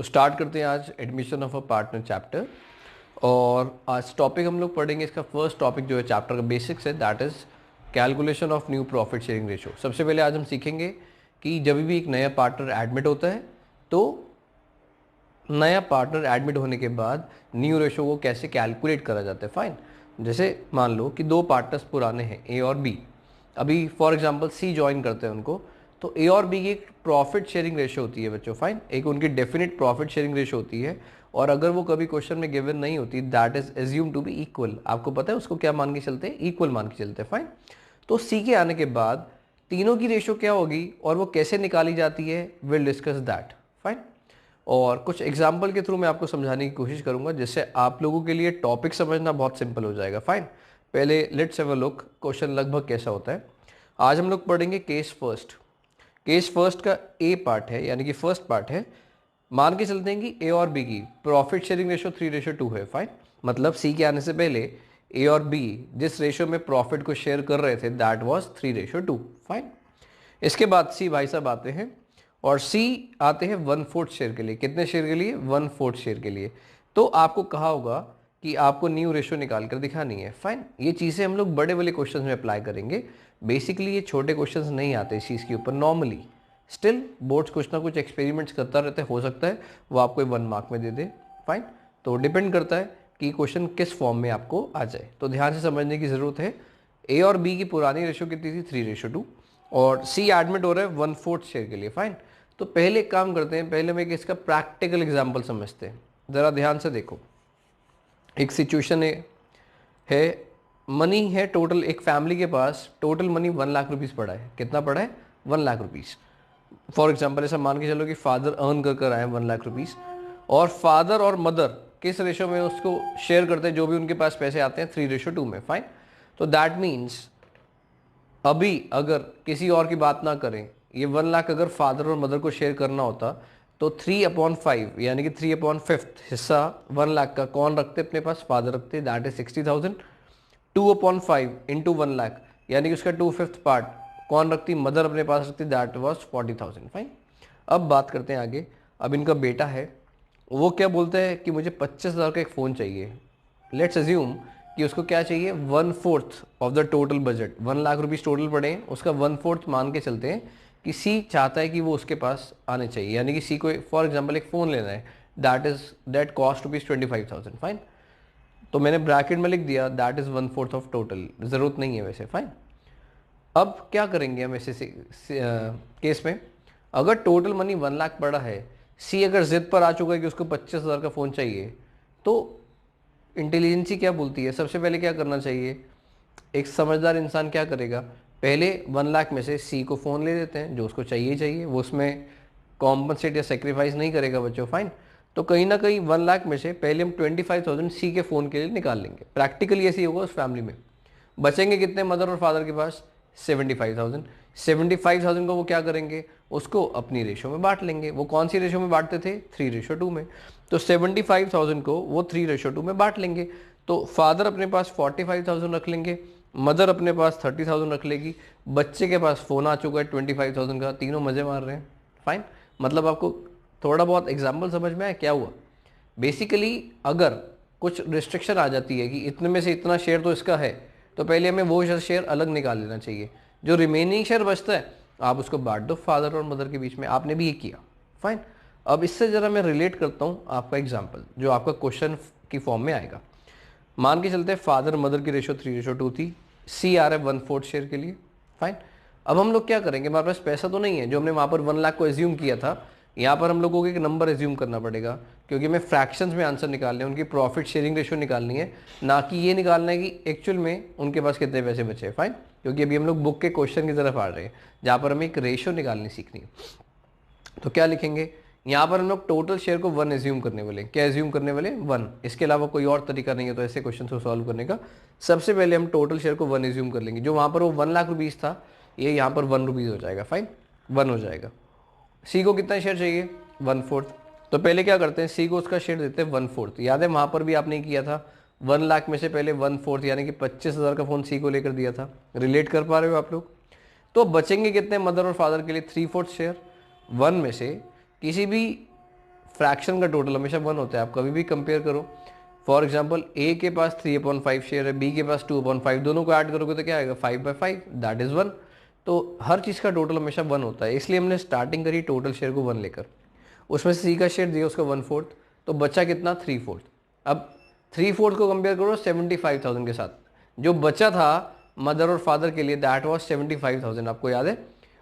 तो स्टार्ट करते हैं आज admission of a partner chapter. और आज टॉपिक हम लोग पढ़ेंगे, इसका फर्स्ट टॉपिक जो है चैप्टर का बेसिक्स है, that is calculation of new profit sharing ratio. सबसे पहले आज हम सीखेंगे कि जब भी एक नया पार्टनर एडमिट होता है तो नया पार्टनर एडमिट होने के बाद न्यू रेशो को कैसे कैलकुलेट करा जाता है। फाइन, जैसे मान लो कि दो पार्टनर्स पुराने हैं ए और बी, अभी फॉर एग्जांपल सी ज्वाइन करते हैं उनको, तो ए और बी की एक प्रॉफिट शेयरिंग रेशो होती है बच्चों। फाइन, एक उनकी डेफिनेट प्रॉफिट शेयरिंग रेशो होती है, और अगर वो कभी क्वेश्चन में गिवन नहीं होती that is assume to be equal. आपको पता है उसको क्या मान के चलते हैं, इक्वल मान के चलते हैं। फाइन, तो सी के आने के बाद तीनों की रेशो क्या होगी और वो कैसे निकाली जाती है, विल डिस्कस दैट। फाइन, और कुछ एग्जाम्पल के थ्रू मैं आपको समझाने की कोशिश करूंगा जिससे आप लोगों के लिए टॉपिक समझना बहुत सिंपल हो जाएगा। फाइन, पहले let's have a look question लगभग कैसा होता है। आज हम लोग पढ़ेंगे केस फर्स्ट। केस फर्स्ट का ए पार्ट है, यानी कि फर्स्ट पार्ट है। मान के चलते हैं कि ए और बी की प्रॉफिट शेयरिंग रेशो 3:2 है। फाइन, मतलब सी के आने से पहले ए और बी जिस रेशो में प्रॉफिट को शेयर कर रहे थे दैट वाज 3:2। फाइन, इसके बाद सी भाई साहब आते हैं और सी आते हैं 1/4 शेयर के लिए। कितने शेयर के लिए? 1/4 शेयर के लिए। तो आपको कहा होगा कि आपको न्यू रेशो निकाल कर दिखानी है। फाइन, ये चीज़ें हम लोग बड़े वाले क्वेश्चन में अप्लाई करेंगे। बेसिकली ये छोटे क्वेश्चंस नहीं आते इस चीज़ के ऊपर नॉर्मली। स्टिल बोर्ड्स कुछ ना कुछ एक्सपेरिमेंट्स करता रहता है, हो सकता है वो आपको 1 मार्क में दे दे। फाइन, तो डिपेंड करता है कि क्वेश्चन किस फॉर्म में आपको आ जाए, तो ध्यान से समझने की ज़रूरत है। ए और बी की पुरानी रेशो कितनी थी? 3:2, और सी एडमिट हो रहा है 1/4 शेयर के लिए। फाइन, तो पहले एक काम करते हैं, पहले मैं इसका प्रैक्टिकल एग्जाम्पल समझते हैं। ज़रा ध्यान से देखो, एक सिचुएशन है मनी है टोटल, एक फैमिली के पास टोटल मनी 1 लाख रुपीज़ पड़ा है। कितना पड़ा है? 1 लाख रुपीज़। फॉर एग्जाम्पल ऐसा मान के चलो कि फादर अर्न कर कर आए 1 लाख रुपीज़, और फादर और मदर किस रेशो में उसको शेयर करते हैं, जो भी उनके पास पैसे आते हैं 3:2 में। फाइन, तो दैट मीन्स अभी अगर किसी और की बात ना करें, ये 1 लाख अगर फादर और मदर को शेयर करना होता तो 3/5 यानी कि 3/5 हिस्सा 1 लाख का कौन रखते अपने पास? फादर रखते, दैट इज 60,000। 2/5 इंटू 1 लाख यानी कि उसका 2/5 पार्ट कौन रखती? मदर अपने पास रखती, दैट वॉज 40,000। फाइन, अब बात करते हैं आगे। अब इनका बेटा है, वो क्या बोलता है कि मुझे 25,000 का एक फ़ोन चाहिए। लेट्स अज्यूम कि उसको क्या चाहिए? 1/4 of the total budget. 1 lakh rupees total पड़े हैं, उसका 1/4 मान के चलते हैं कि सी चाहता है कि वो उसके पास आने चाहिए, यानी कि सी को फॉर एग्जाम्पल एक फ़ोन लेना है, दैट कॉस्ट रुपीज़ 25,000। फाइन, तो मैंने ब्रैकेट में लिख दिया दैट इज़ 1/4 ऑफ टोटल, ज़रूरत नहीं है वैसे। फाइन, अब क्या करेंगे हम ऐसे केस में, अगर टोटल मनी 1 लाख पड़ा है, सी अगर जिद पर आ चुका है कि उसको 25,000 का फ़ोन चाहिए, तो इंटेलिजेंसी क्या बोलती है? सबसे पहले क्या करना चाहिए? एक समझदार इंसान क्या करेगा? पहले 1 लाख में से सी को फ़ोन ले लेते हैं, जो उसको चाहिए चाहिए, वो उसमें कॉम्पनसेट या सेक्रीफाइस नहीं करेगा बच्चों। फाइन, तो कहीं ना कहीं 1 लाख में से पहले हम 25,000 सी के फ़ोन के लिए निकाल लेंगे। प्रैक्टिकली ऐसे ही होगा उस फैमिली में। बचेंगे कितने मदर और फादर के पास? 75,000। 75,000 को वो क्या करेंगे? उसको अपनी रेशो में बांट लेंगे। वो कौन सी रेशो में बांटते थे? 3:2 में। तो 75,000 को वो 3:2 में बांट लेंगे। तो फादर अपने पास 45,000 रख लेंगे, मदर अपने पास 30,000 रख लेगी, बच्चे के पास फ़ोन आ चुका है 25,000 का, तीनों मज़े मार रहे हैं। फाइन, मतलब आपको थोड़ा बहुत एग्जाम्पल समझ में आया क्या हुआ? बेसिकली अगर कुछ रिस्ट्रिक्शन आ जाती है कि इतने में से इतना शेयर तो इसका है, तो पहले हमें वो शेयर अलग निकाल लेना चाहिए। जो रिमेनिंग शेयर बचता है आप उसको बांट दो फादर और मदर के बीच में। आपने भी ये किया। फाइन, अब इससे ज़रा मैं रिलेट करता हूँ आपका एग्जाम्पल जो आपका क्वेश्चन की फॉर्म में आएगा। मान के चलते हैं फादर मदर की रेशो 3:2 थी, सी आ रहा है 1/4 शेयर के लिए। फाइन, अब हम लोग क्या करेंगे? हमारे पास पैसा तो नहीं है, जो हमने वहाँ पर 1 लाख को एज्यूम किया था, यहाँ पर हम लोगों को एक नंबर एज्यूम करना पड़ेगा, क्योंकि हमें फ्रैक्शंस में आंसर निकालने हैं, उनकी प्रॉफिट शेयरिंग रेशो निकालनी है, ना कि ये निकालना है कि एक्चुअल में उनके पास कितने पैसे बचे हैं। फाइन, क्योंकि अभी हम लोग बुक के क्वेश्चन की तरफ आ रहे हैं जहाँ पर हमें एक रेशो निकालनी सीखनी है। तो क्या लिखेंगे? यहाँ पर हम लोग टोटल शेयर को 1 एज्यूम करने वाले। क्या एज्यूम करने वाले? 1। इसके अलावा कोई और तरीका नहीं है तो ऐसे क्वेश्चन को सॉल्व करने का। सबसे पहले हम टोटल शेयर को 1 एज्यूम कर लेंगे। जो वहाँ पर वो 1 लाख रुपीज़ था, ये यहाँ पर 1 रुपीज़ हो जाएगा। फाइन, 1 हो जाएगा। सी को कितना शेयर चाहिए? 1/4। तो पहले क्या करते हैं, सी को उसका शेयर देते हैं 1/4। याद है वहाँ पर भी आपने किया था, 1 लाख में से पहले 1/4 यानी कि 25,000 का फ़ोन सी को लेकर दिया था। रिलेट कर पा रहे हो आप लोग? तो बचेंगे कितने मदर और फादर के लिए? 3/4 शेयर। 1 में से किसी भी फ्रैक्शन का टोटल हमेशा 1 होता है, आप कभी भी कंपेयर करो। फॉर एग्जाम्पल ए के पास 3/5 शेयर है, बी के पास 2/5, दोनों को ऐड करोगे तो क्या आएगा 5/5, दैट इज 1। तो हर चीज़ का टोटल हमेशा 1 होता है, इसलिए हमने स्टार्टिंग करी टोटल शेयर को 1 लेकर। उसमें सी का शेयर दिया उसका 1/4, तो बचा कितना 3/4। अब 3/4 को कंपेयर करो 75,000 के साथ, जो बचा था मदर और फादर के लिए दैट वाज 75,000, आपको याद है।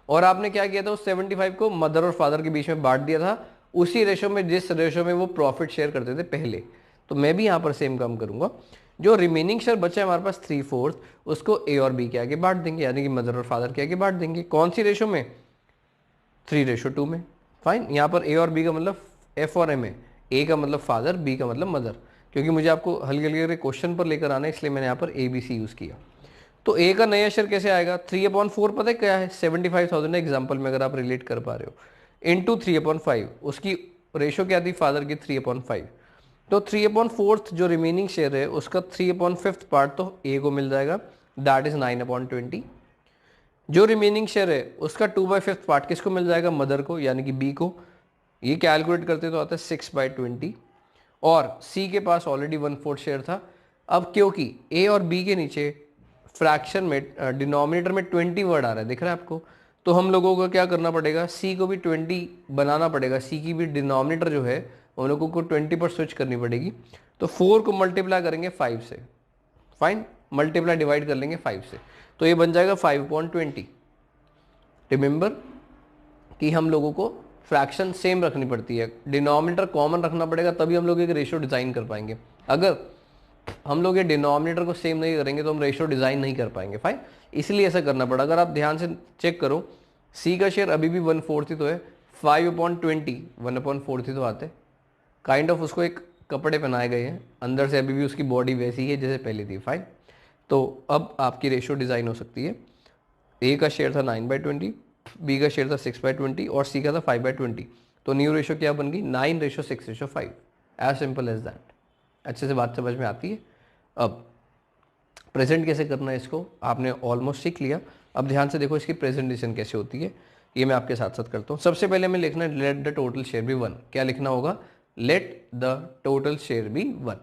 और आपने क्या किया था, उस 75 को मदर और फादर के बीच में बांट दिया था, उसी रेशो में जिस रेशो में वो प्रॉफिट शेयर करते थे पहले। तो मैं भी यहाँ पर सेम काम करूंगा, जो रिमेनिंग शेयर बचा है हमारे पास 3/4, उसको ए और बी के आगे बांट देंगे, यानी कि मदर और फादर के आगे बांट देंगे। कौन सी रेशो में, 3:2 में। फाइन, यहाँ पर ए और बी का मतलब एफ और एम है, ए का मतलब फादर, बी का मतलब मदर, क्योंकि मुझे आपको हल्के हल्के क्वेश्चन पर लेकर आना है, इसलिए मैंने यहाँ पर ए बी सी यूज़ किया। तो ए का नया शेयर कैसे आएगा, 3/4 पता है क्या है, 75,000 है एग्जाम्पल में, अगर आप रिलेट कर पा रहे हो, इंटू 3/5, उसकी रेशो क्या थी फादर की 3/5, तो 3/4 जो रिमेनिंग शेयर है उसका 3/5 पार्ट तो ए को मिल जाएगा, दैट इज 9/20। जो रिमेनिंग शेयर है उसका 2/5 पार्ट किसको मिल जाएगा, मदर को, यानी कि बी को। ये कैलकुलेट करते तो आता है 6/20। और सी के पास ऑलरेडी 1/4 शेयर था। अब क्योंकि ए और बी के नीचे फ्रैक्शन में डिनोमिनेटर में 20 वर्ड आ रहा है, दिख रहा है आपको, तो हम लोगों को क्या करना पड़ेगा, सी को भी 20 बनाना पड़ेगा, सी की भी डिनोमिनेटर जो है हम लोगों को 20 पर स्विच करनी पड़ेगी। तो 4 को मल्टीप्लाई करेंगे 5 से, फाइन, मल्टीप्लाई डिवाइड कर लेंगे 5 से, तो ये बन जाएगा 5/20। रिमेंबर कि हम लोगों को फ्रैक्शन सेम रखनी पड़ती है, डिनोमिनेटर कॉमन रखना पड़ेगा, तभी हम लोग एक रेशियो डिजाइन कर पाएंगे। अगर हम लोग ये डिनोमिनेटर को सेम नहीं करेंगे तो हम रेशियो डिजाइन नहीं कर पाएंगे, फाइन, इसलिए ऐसा करना पड़ा। अगर आप ध्यान से चेक करो, सी का शेयर अभी भी 1/4 ही तो है, 5/20 1/4 ही तो आते, काइंड ऑफ उसको एक कपड़े पहनाए गए हैं, अंदर से अभी भी उसकी बॉडी वैसी ही है जैसे पहले थी, फाइन। तो अब आपकी रेशियो डिजाइन हो सकती है, ए का शेयर था 9/20, बी का शेयर था 6/20 और सी का था 5/20, तो न्यू रेशियो क्या बन गई, 9:6:5, एज सिंपल एज दैट। अच्छे से बात समझ में आती है। अब प्रेजेंट कैसे करना है इसको आपने ऑलमोस्ट सीख लिया। अब ध्यान से देखो इसकी प्रेजेंटेशन कैसे होती है, ये मैं आपके साथ साथ करता हूँ। सबसे पहले हमें लिखना है let the total share be 1। क्या लिखना होगा, let the total share be 1।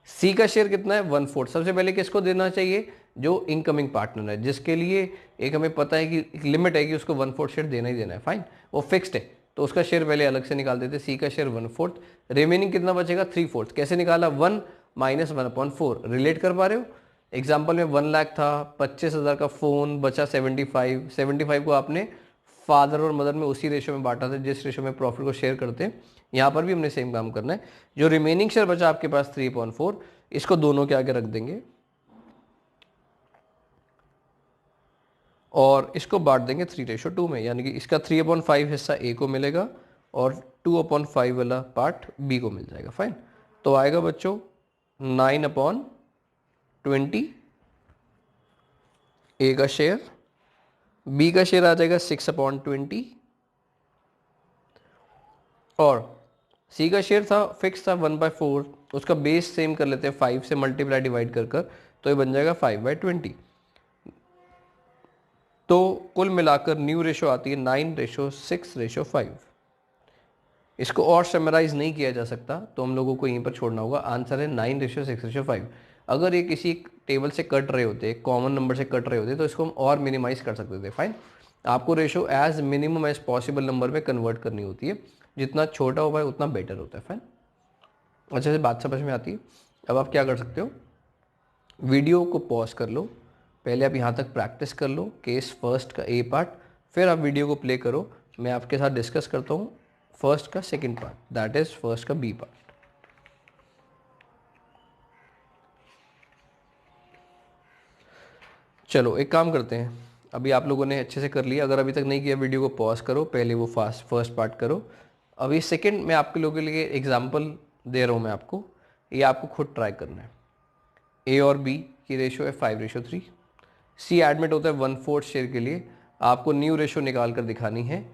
C का शेयर कितना है 1/4। सबसे पहले किसको देना चाहिए, जो इनकमिंग पार्टनर है, जिसके लिए एक हमें पता है कि एक लिमिट है कि उसको 1/4 शेयर देना ही देना है, फाइन, वो फिक्स्ड है, तो उसका शेयर पहले अलग से निकाल देते। सी का शेयर 1/4, रिमेनिंग कितना बचेगा 3/4। कैसे निकाला, 1 - 1/4, रिलेट कर पा रहे हो। एग्जाम्पल में 1 लाख था, 25,000 का फोन बचा 75 को आपने फादर और मदर में उसी रेशो में बांटा था जिस रेशो में प्रॉफिट को शेयर करते हैं। यहाँ पर भी हमने सेम काम करना है। जो रिमेनिंग शेयर बचा आपके पास 3/4, इसको दोनों के आगे रख देंगे और इसको बांट देंगे 3:2 में, यानी कि इसका 3/5 हिस्सा ए को मिलेगा और 2/5 वाला पार्ट बी को मिल जाएगा, फाइन। तो आएगा बच्चों 9/20 ए का शेयर, बी का शेयर आ जाएगा 6/20 और सी का शेयर था फिक्स था 1/4, उसका बेस सेम कर लेते हैं 5 से मल्टीप्लाई डिवाइड कर कर, तो ये बन जाएगा 5/20। तो कुल मिलाकर न्यू रेशो आती है 9:6:5। इसको और समराइज नहीं किया जा सकता, तो हम लोगों को यहीं पर छोड़ना होगा। आंसर है 9:6:5। अगर ये किसी टेबल से कट रहे होते, कॉमन नंबर से कट रहे होते, तो इसको हम और मिनिमाइज कर सकते थे, फाइन। आपको ratio as minimum as possible number में कन्वर्ट करनी होती है, जितना छोटा हो पाए उतना बेटर होता है, फाइन। अच्छे से बात समझ में आती है। अब आप क्या कर सकते हो, वीडियो को पॉज कर लो, पहले आप यहाँ तक प्रैक्टिस कर लो केस फर्स्ट का ए पार्ट, फिर आप वीडियो को प्ले करो, मैं आपके साथ डिस्कस करता हूँ फर्स्ट का second part, that is first का बी पार्ट। चलो एक काम करते हैं, अभी आप लोगों ने अच्छे से कर लिया, अगर अभी तक नहीं किया वीडियो को पॉज करो, पहले वो फर्स्ट पार्ट करो। अभी सेकंड मैं आपके लोगों के लिए एग्जांपल दे रहा हूँ मैं आपको, ये आपको खुद ट्राई करना है। ए और बी की रेशो है 5:3, सी एडमिट होता है 1/4 शेयर के लिए, आपको न्यू रेशो निकाल कर दिखानी है।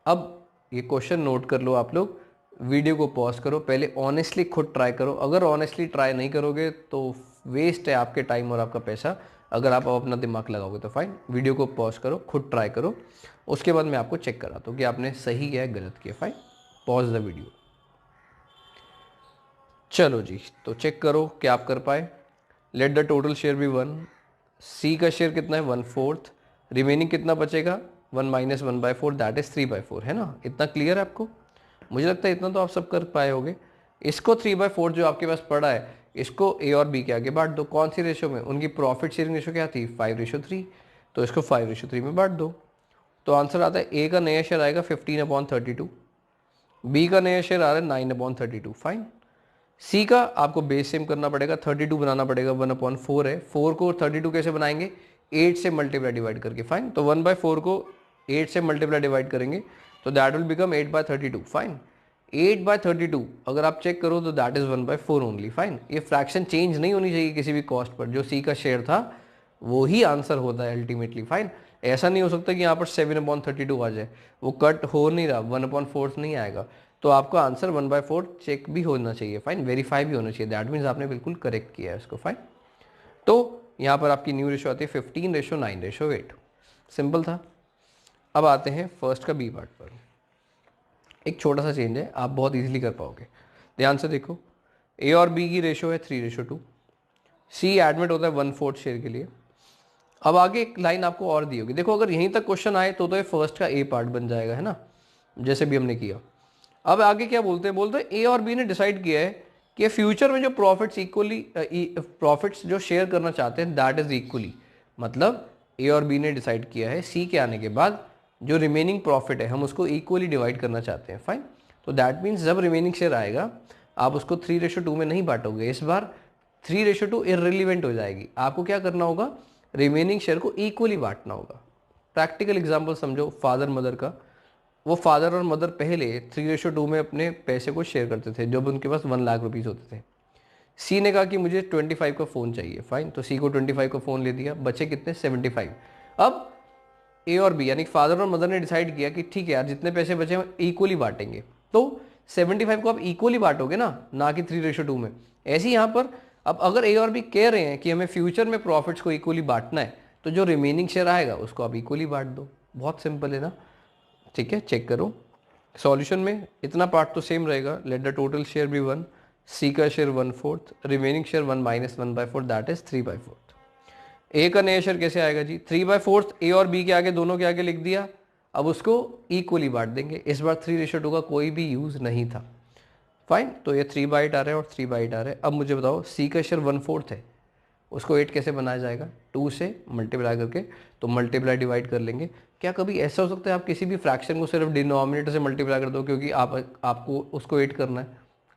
अब ये क्वेश्चन नोट कर लो आप लोग, वीडियो को पॉज करो, पहले ऑनेस्टली खुद ट्राई करो। अगर ऑनेस्टली ट्राई नहीं करोगे तो वेस्ट है आपके टाइम और आपका पैसा, अगर आप अपना दिमाग लगाओगे तो फाइन। वीडियो को पॉज करो, खुद ट्राई करो, उसके बाद मैं आपको चेक कराता हूँ कि आपने सही या गलत किया, फाइन। Pause the video. चलो जी, तो चेक करो क्या आप कर पाए। Let the total share be 1, C का शेयर कितना है 1/4, रिमेनिंग कितना बचेगा 1 माइनस 1/4 दैट इज 3/4, है ना। इतना क्लियर है आपको? मुझे लगता है इतना तो आप सब कर पाए होगे। इसको 3/4 जो आपके पास पड़ा है इसको ए और बी के आगे बांट दो। कौन सी रेशो में? उनकी प्रॉफिट शेयरिंग रेशो क्या थी 5:3, तो इसको 5:3 में बांट दो। तो आंसर आता है ए का नया शेयर आएगा 15/32, बी का नया शेयर आ रहा है 9/32। फाइन। सी का आपको बेस सेम करना पड़ेगा, 32 बनाना पड़ेगा, 1/4 है। 4 को 32 कैसे बनाएंगे? 8 से मल्टीप्लाई डिवाइड करके। फाइन। तो 1/4 को 8 से मल्टीप्लाई डिवाइड करेंगे तो दैट विल बिकम 8/32। फाइन। 8/32 अगर आप चेक करो तो दैट इज 1/4 ओनली। फाइन। ये फ्रैक्शन चेंज नहीं होनी चाहिए किसी भी कॉस्ट पर। जो सी का शेयर था वो ही आंसर होता है अल्टीमेटली। फाइन। ऐसा नहीं हो सकता कि यहाँ पर 7/32 आ जाए, वो कट हो नहीं रहा, 1/4 नहीं आएगा। तो आपका आंसर 1/4 चेक भी होना चाहिए। फाइन। वेरीफाई भी होना चाहिए। दैट मीन्स आपने बिल्कुल करेक्ट किया है इसको। फाइन। तो यहाँ पर आपकी न्यू रेशो आती है 15:9:8। सिंपल था। अब आते हैं फर्स्ट का बी पार्ट पर। एक छोटा सा चेंज है, आप बहुत इजीली कर पाओगे। ध्यान से देखो, ए और बी की रेशो है 3:2, सी एडमिट होता है 1/4 शेयर के लिए। अब आगे एक लाइन आपको और दी होगी। देखो अगर यहीं तक क्वेश्चन आए तो ये फर्स्ट का ए पार्ट बन जाएगा, है ना, जैसे भी हमने किया। अब आगे क्या बोलते हैं? बोलते हैं ए और बी ने डिसाइड किया है कि फ्यूचर में जो प्रॉफिट्स इक्वली प्रॉफिट्स जो शेयर करना चाहते हैं दैट इज इक्वली। मतलब ए और बी ने डिसाइड किया है सी के आने के बाद जो रिमेनिंग प्रॉफिट है हम उसको इक्वली डिवाइड करना चाहते हैं। फाइन। तो दैट मीन्स जब रिमेनिंग शेयर आएगा आप उसको 3:2 में नहीं बांटोगे। इस बार 3:2 इररिलेवेंट हो जाएगी। आपको क्या करना होगा? रिमेनिंग शेयर को इक्वली बांटना होगा। प्रैक्टिकल एग्जांपल समझो, फादर मदर का। वो फादर और मदर पहले 3:2 में अपने पैसे को शेयर करते थे जब उनके पास 1 लाख रुपीज़ होते थे। सी ने कहा कि मुझे 25 का फ़ोन चाहिए। फाइन। तो सी को 25 का फ़ोन ले दिया, बचे कितने 75। अब ए और बी यानी फादर और मदर ने डिसाइड किया कि ठीक है यार जितने पैसे बचे हम इक्वली बांटेंगे। तो 75 को आप इक्वली बांटोगे ना कि 3:2 में। ऐसे ही यहाँ पर अब अगर ए और बी कह रहे हैं कि हमें फ्यूचर में प्रॉफिट्स को इक्वली बांटना है तो जो रिमेनिंग शेयर आएगा उसको आप इक्वली बांट दो। बहुत सिंपल है ना। ठीक है, चेक करो सॉल्यूशन में इतना पार्ट तो सेम रहेगा। Let the total share be 1, C का share 1/4, remaining share 1 minus 1/4 that is 3/4। A का नया शेयर कैसे आएगा जी? 3/4 ए और बी के आगे दोनों के आगे लिख दिया। अब उसको इक्वली बांट देंगे। इस बार 3:2 का कोई भी यूज नहीं था। फाइन। तो ये 3/8 आ रहा है और 3/8 आ रहा है। अब मुझे बताओ सी का शेयर 1/4 है, उसको 8 कैसे बनाया जाएगा? 2 से मल्टीप्लाई करके। तो मल्टीप्लाई डिवाइड कर लेंगे। क्या कभी ऐसा हो सकता है आप किसी भी फ्रैक्शन को सिर्फ डिनोमिनेटर से मल्टीप्लाई कर दो क्योंकि आपको उसको 8 करना है?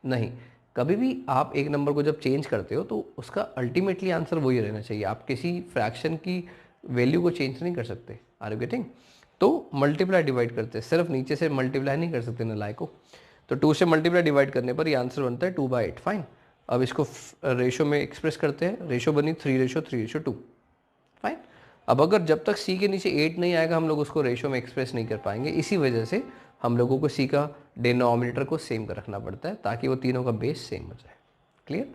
नहीं। कभी भी आप एक नंबर को जब चेंज करते हो तो उसका अल्टीमेटली आंसर वही रहना चाहिए। आप किसी फ्रैक्शन की वैल्यू को चेंज नहीं कर सकते। Are you getting? तो मल्टीप्लाई डिवाइड करते हैं, सिर्फ नीचे से मल्टीप्लाई नहीं कर सकते नालायक को। तो 2 से मल्टीप्लाई डिवाइड करने पर ये आंसर बनता है 2/8। फाइन। अब इसको रेशो में एक्सप्रेस करते हैं। रेशो बनी 3:3:2। फाइन। अब अगर जब तक सी के नीचे 8 नहीं आएगा हम लोग उसको रेशो में एक्सप्रेस नहीं कर पाएंगे। इसी वजह से हम लोगों को सी का डिनोमिनेटर को सेम कर रखना पड़ता है ताकि वो तीनों का बेस सेम हो जाए। क्लियर?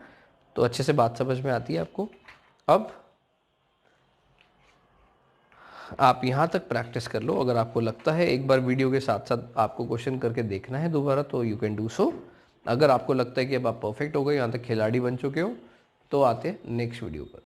तो अच्छे से बात समझ में आती है आपको। अब आप यहाँ तक प्रैक्टिस कर लो। अगर आपको लगता है एक बार वीडियो के साथ साथ आपको क्वेश्चन करके देखना है दोबारा तो यू कैन डू सो। अगर आपको लगता है कि अब आप परफेक्ट हो गए, यहाँ तक खिलाड़ी बन चुके हो, तो आते हैं नेक्स्ट वीडियो पर।